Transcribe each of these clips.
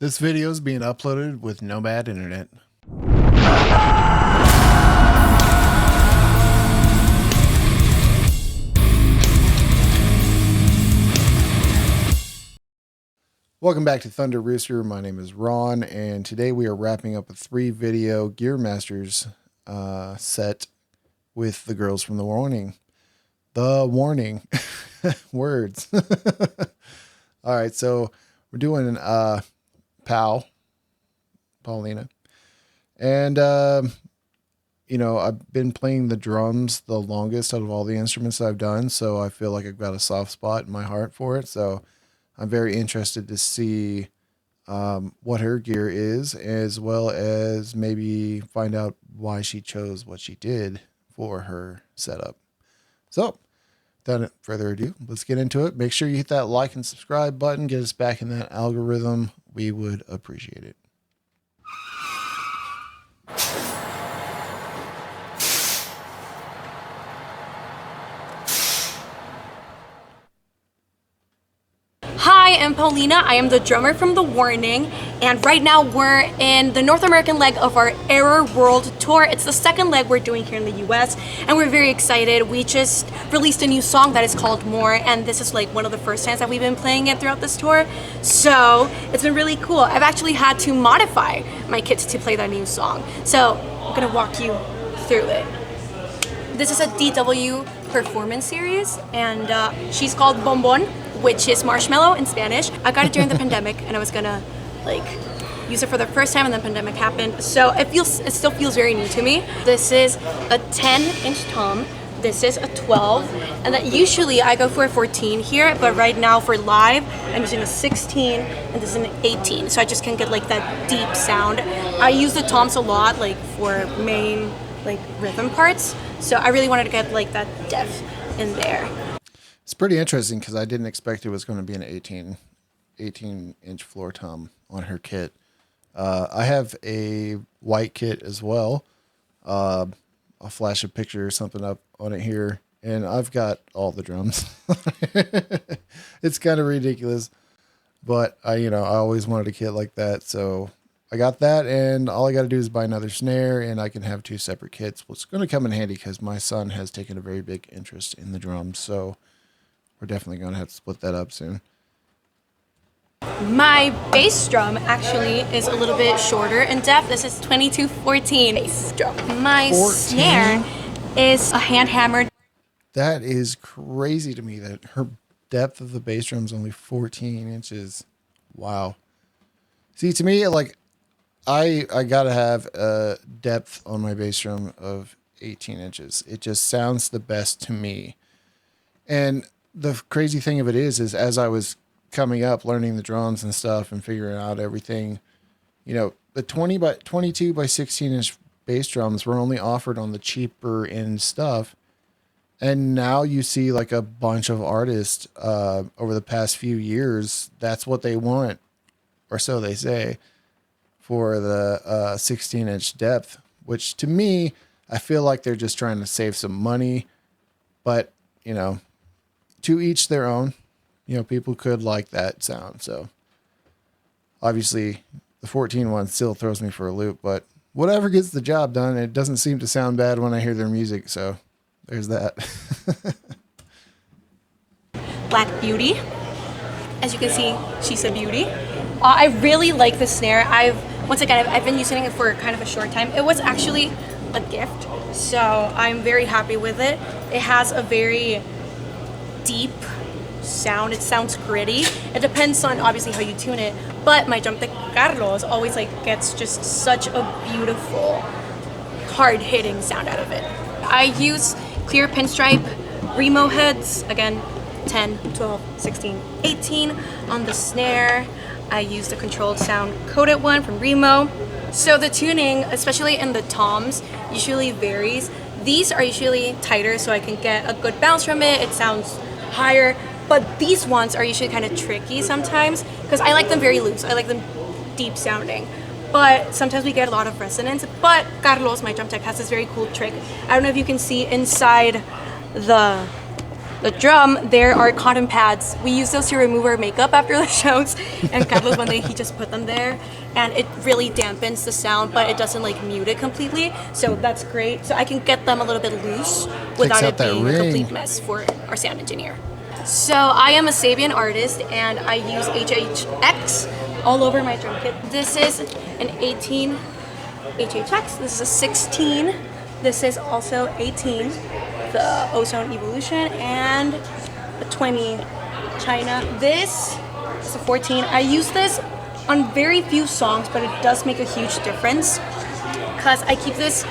This video is being uploaded with NOMAD internet. Welcome back to Thunder Rooster. My name is Ron, and today we are wrapping up a 3-video Gear Masters set with the girls from The Warning. The Warning. Words. All right, so we're doing Paulina. And, you know, I've been playing the drums the longest out of all the instruments I've done, so I feel like I've got a soft spot in my heart for it. So I'm very interested to see what her gear is, as well as maybe find out why she chose what she did for her setup. So, without further ado, let's get into it. Make sure you hit that like and subscribe button. Get us back in that algorithm. We would appreciate it. Hi, I'm Paulina. I am the drummer from The Warning, and right now we're in the North American leg of our Error World Tour. It's the second leg we're doing here in the US, and we're very excited. We just released a new song that is called More, and this is like one of the first times that we've been playing it throughout this tour, so it's been really cool. I've actually had to modify my kit to play that new song, so I'm gonna walk you through it. This is a DW performance series, and she's called Bonbon, which is marshmallow in Spanish. I got it during the pandemic, and I was gonna like use it for the first time, and then the pandemic happened. So it still feels very new to me. This is a 10-inch tom. This is a 12, and then usually I go for a 14 here, but right now for live, I'm using a 16, and this is an 18. So I just can get like that deep sound. I use the toms a lot, like for main like rhythm parts. So I really wanted to get like that depth in there. It's pretty interesting because I didn't expect it was going to be an 18-inch floor tom on her kit. I have a white kit as well. I'll flash a picture or something up on it here, and I've got all the drums. It's kind of ridiculous, but I always wanted a kit like that, so I got that, and all I got to do is buy another snare, and I can have 2 separate kits, which is going to come in handy because my son has taken a very big interest in the drums, so we're definitely going to have to split that up soon. My bass drum actually is a little bit shorter in depth. This is 2214 bass drum. My 14? snare is a hand hammered. That is crazy to me that her depth of the bass drum is only 14 inches. Wow. See, to me, like, I got to have a depth on my bass drum of 18 inches. It just sounds the best to me. And the crazy thing of it is as I was coming up, learning the drums and stuff and figuring out everything, the 22 by 16 inch bass drums were only offered on the cheaper end stuff. And now you see like a bunch of artists, over the past few years, that's what they want, or so they say, for the 16 inch depth, which to me, I feel like they're just trying to save some money, but to each their own. People could like that sound. So obviously the 14 one still throws me for a loop, but whatever gets the job done. It doesn't seem to sound bad when I hear their music. So there's that. Black Beauty. As you can see, she's a beauty. I really like the snare. I've been using it for kind of a short time. It was actually a gift, so I'm very happy with it. It has a very deep sound. It sounds gritty. It depends on obviously how you tune it, but my drum tech Carlos always gets just such a beautiful hard-hitting sound out of it. I use clear pinstripe Remo heads, again 10, 12, 16, 18 on the snare. I use the controlled sound coated one from Remo. So the tuning, especially in the toms, usually varies. These are usually tighter so I can get a good bounce from it. It sounds higher, but these ones are usually kind of tricky sometimes because I like them very loose. I like them deep sounding, but sometimes we get a lot of resonance. But Carlos, my drum tech, has this very cool trick. I don't know if you can see inside the the drum, there are cotton pads. We use those to remove our makeup after the shows, and Carlos one day he just put them there, and it really dampens the sound, but it doesn't like mute it completely. So that's great. So I can get them a little bit loose without it being a complete mess for our sound engineer. So I am a Sabian artist, and I use HHX all over my drum kit. This is an 18 HHX. This is a 16. This is also 18, the Ozone Evolution, and a 20 China. This is a 14. I use this on very few songs, but it does make a huge difference because I keep this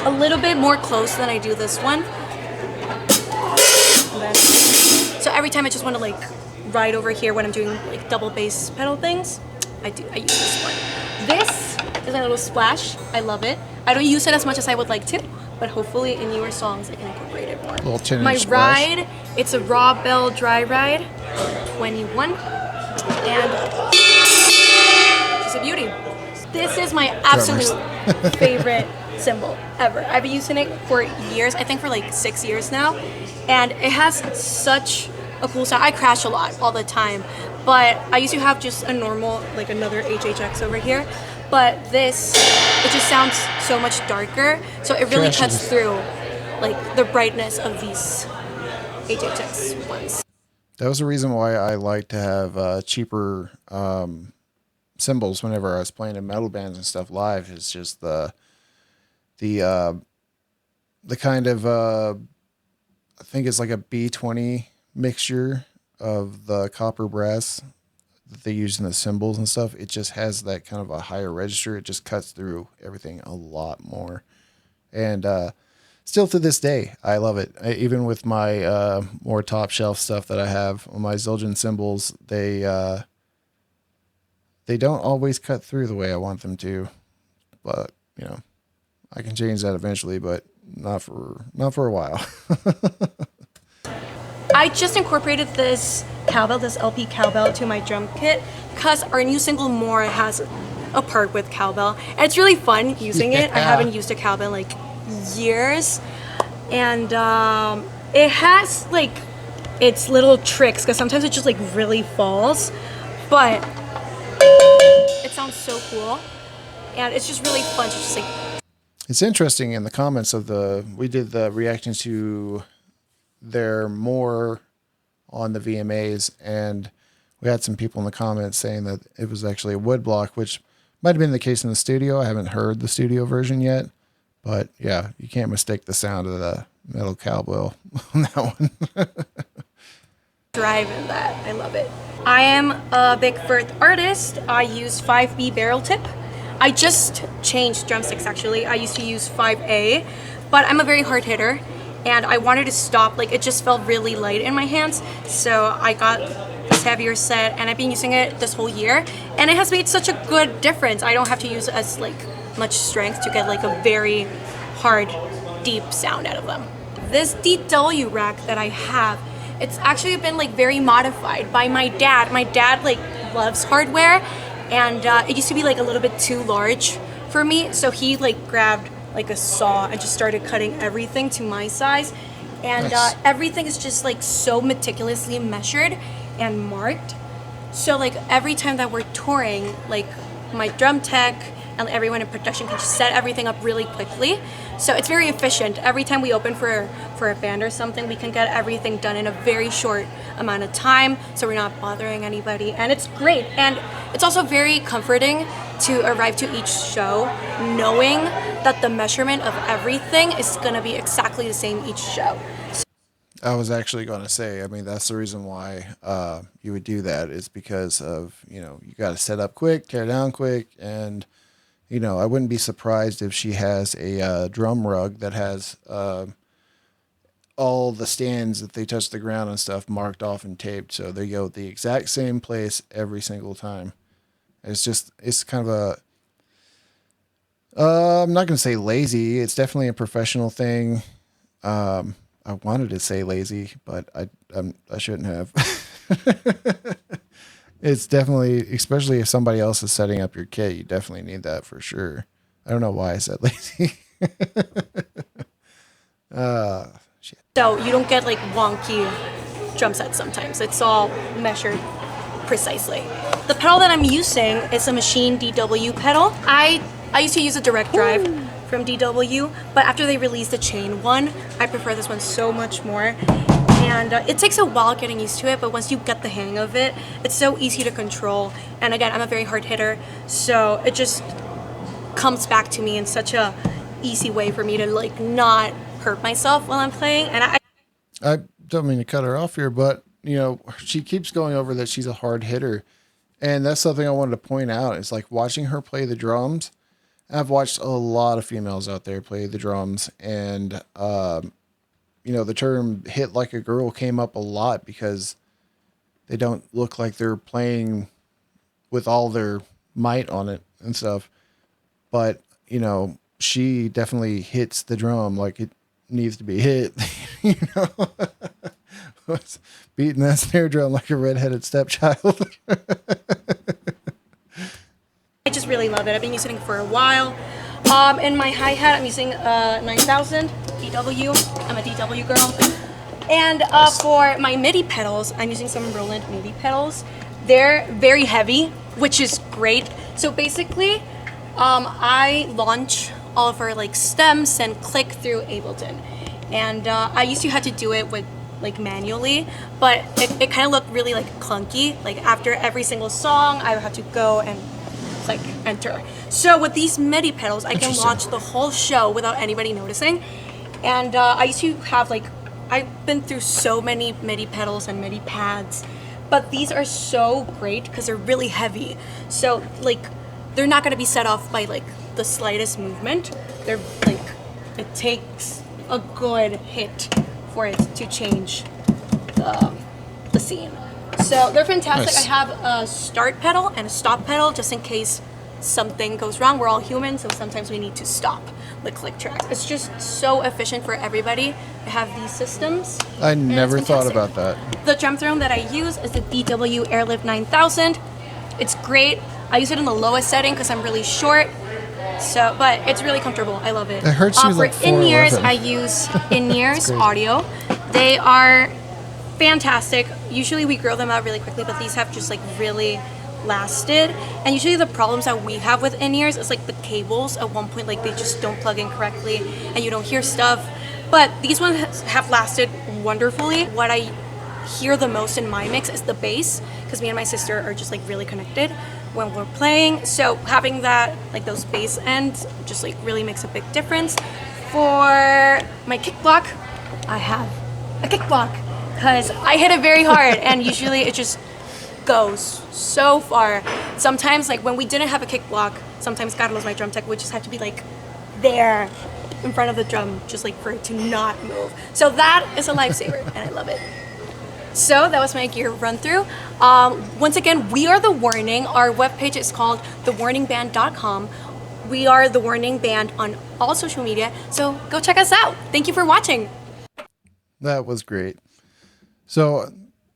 a little bit more close than I do this one. So every time I just want to like ride over here when I'm doing like double bass pedal things, I use this one. This is a little splash. I love it. I don't use it as much as I would like to, but hopefully in newer songs I can incorporate it more. My ride, it's a Raw Bell Dry Ride 21, and it's a beauty. This is my absolute favorite cymbal ever. I've been using it for years, I think for like 6 years now, and it has such a cool sound. I crash a lot all the time, but I used to have just a normal, like another HHX over here, but this, it just sounds so much darker, so it really cuts through like the brightness of these HHX ones. That was the reason why I like to have cheaper cymbals whenever I was playing in metal bands and stuff live. It's just the kind of I think it's like a B20 mixture of the copper brass that they use in the cymbals and stuff. It just has that kind of a higher register. It just cuts through everything a lot more. And still to this day, I love it. Even with my more top shelf stuff that I have on my Zildjian cymbals, they don't always cut through the way I want them to. But, you know, I can change that eventually, but not for a while. I just incorporated this cowbell, this LP cowbell, to my drum kit because our new single More has a part with cowbell. And it's really fun using it. I haven't used a cowbell in like years, and it has like its little tricks because sometimes it just like really falls, but it sounds so cool, and it's just really fun to just like. It's interesting in the comments of we did the reactions to their More on the VMAs, and we had some people in the comments saying that it was actually a wood block, which might have been the case in the studio. I haven't heard the studio version yet, but yeah, you can't mistake the sound of the metal cowbell on that one. Drive in that. I love it. I am a big Firth artist. I use 5B barrel tip. I just changed drumsticks actually. I used to use 5A, but I'm a very hard hitter, and I wanted to stop. Like, it just felt really light in my hands, so I got this heavier set, and I've been using it this whole year, and it has made such a good difference. I don't have to use as like much strength to get like a very hard, deep sound out of them. This DW rack that I have, it's actually been like very modified by my dad. My dad like loves hardware, and it used to be like a little bit too large for me, so he like grabbed like a saw and just started cutting everything to my size, and nice. Everything is just like so meticulously measured and marked, so like every time that we're touring, like my drum tech and everyone in production can just set everything up really quickly, so it's very efficient. Every time we open for a band or something, we can get everything done in a very short amount of time, so we're not bothering anybody, and it's great. And it's also very comforting to arrive to each show knowing that the measurement of everything is going to be exactly the same each show. I was actually going to say, I mean, that's the reason why you would do that, is because of, you know, you got to set up quick, tear down quick, and you know, I wouldn't be surprised if she has a drum rug that has all the stands that they touch the ground and stuff marked off and taped, so they go the exact same place every single time. It's kind of I'm not going to say lazy. It's definitely a professional thing. I wanted to say lazy, but I shouldn't have. It's definitely, especially if somebody else is setting up your kit, you definitely need that for sure. I don't know why I said lazy. Shit. So you don't get like wonky drum sets sometimes. It's all measured precisely. The pedal that I'm using is a Machine DW pedal. I used to use a direct drive from DW, but after they released the chain one, I prefer this one so much more. And it takes a while getting used to it, but once you get the hang of it, it's so easy to control. And again, I'm a very hard hitter, so it just comes back to me in such a easy way for me to like not hurt myself while I'm playing. And I don't mean to cut her off here, but you know, she keeps going over that she's a hard hitter. And that's something I wanted to point out. It's like watching her play the drums. I've watched a lot of females out there play the drums, and you know, the term hit like a girl came up a lot because they don't look like they're playing with all their might on it and stuff. But, you know, she definitely hits the drum like it needs to be hit. You know, beating that snare drum like a redheaded stepchild. I just really love it. I've been using it for a while. In my hi-hat, I'm using 9000 DW. I'm a DW girl. And for my MIDI pedals, I'm using some Roland MIDI pedals. They're very heavy, which is great. So basically, I launch all of our like stems and click through Ableton. And I used to have to do it with like manually, but it kind of looked really like clunky. Like after every single song, I would have to go and like enter. So with these MIDI pedals, I can launch the whole show without anybody noticing. And I used to have like, I've been through so many MIDI pedals and MIDI pads, but these are so great because they're really heavy. So like, they're not gonna be set off by like the slightest movement. They're like, it takes a good hit for it to change the scene. So they're fantastic. Nice. I have a start pedal and a stop pedal just in case something goes wrong. We're all humans, so sometimes we need to stop the click track. It's just so efficient for everybody to have these systems. I never thought about that. The drum throne that I use is the DW Airlift 9000. It's great. I use it in the lowest setting because I'm really short. So, but it's really comfortable. I love it. I heard she was for like in-ears, 4'11". I use in-ears audio. They are fantastic. Usually we grow them out really quickly, but these have just like really lasted. And usually the problems that we have with in-ears is like the cables at one point, like they just don't plug in correctly and you don't hear stuff. But these ones have lasted wonderfully. What I hear the most in my mix is the bass, because me and my sister are just like really connected when we're playing. So having that, like those bass ends, just like really makes a big difference. For my kick block, I have a kick block because I hit it very hard and usually it just goes so far. Sometimes like when we didn't have a kick block, sometimes Carlos, my drum tech, would just have to be like there in front of the drum just like for it to not move. So that is a lifesaver and I love it. So that was my gear run through. Once again, we are The Warning. Our webpage is called thewarningband.com. We are The Warning Band on all social media, so go check us out. Thank you for watching. That was great. So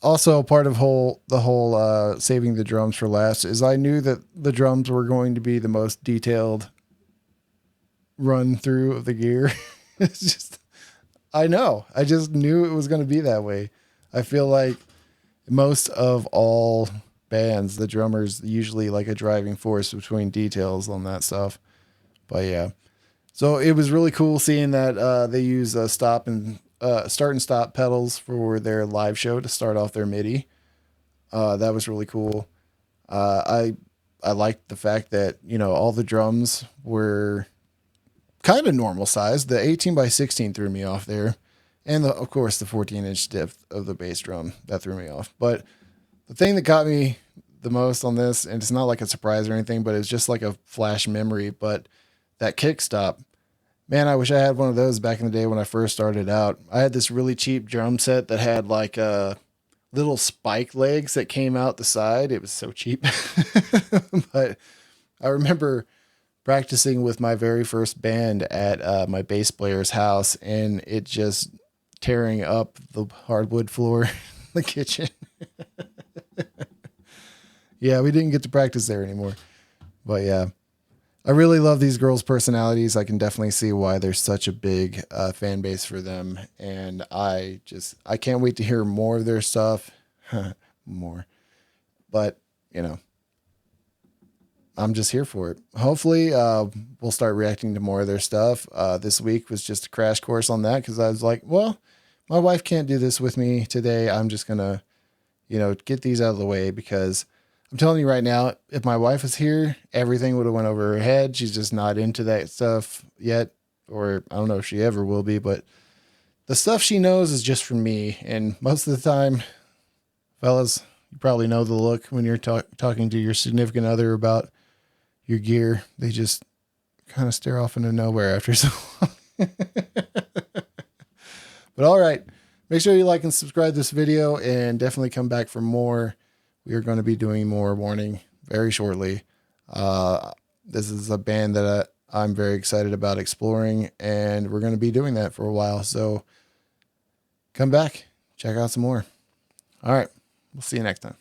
also part of the whole saving the drums for last is I knew that the drums were going to be the most detailed run through of the gear. It's just, I just knew it was going to be that way. I feel like most of all bands, the drummer's usually like a driving force between details on that stuff. But yeah, so it was really cool seeing that they use start and stop pedals for their live show to start off their MIDI. That was really cool. I liked the fact that, you know, all the drums were kind of normal size. The 18x16 threw me off there. And of course the 14-inch depth of the bass drum, that threw me off. But the thing that got me the most on this, and it's not like a surprise or anything, but it's just like a flash memory, but that kick stop, man, I wish I had one of those back in the day when I first started out. I had this really cheap drum set that had like little spike legs that came out the side. It was so cheap. But I remember practicing with my very first band at my bass player's house, and it just tearing up the hardwood floor in the kitchen. Yeah, we didn't get to practice there anymore. But yeah, I really love these girls' personalities. I can definitely see why there's such a big fan base for them. And I can't wait to hear more of their stuff. More. But, you know, I'm just here for it. Hopefully, we'll start reacting to more of their stuff. This week was just a crash course on that because I was like, well, my wife can't do this with me today. I'm just going to, you know, get these out of the way because I'm telling you right now, if my wife was here, everything would have went over her head. She's just not into that stuff yet, or I don't know if she ever will be, but the stuff she knows is just from me. And most of the time, fellas, you probably know the look when you're talking to your significant other about your gear. They just kind of stare off into nowhere after so long. But all right, make sure you like and subscribe this video and definitely come back for more. We are going to be doing more warning very shortly. This is a band that I'm very excited about exploring, and we're going to be doing that for a while. So come back, check out some more. All right, we'll see you next time.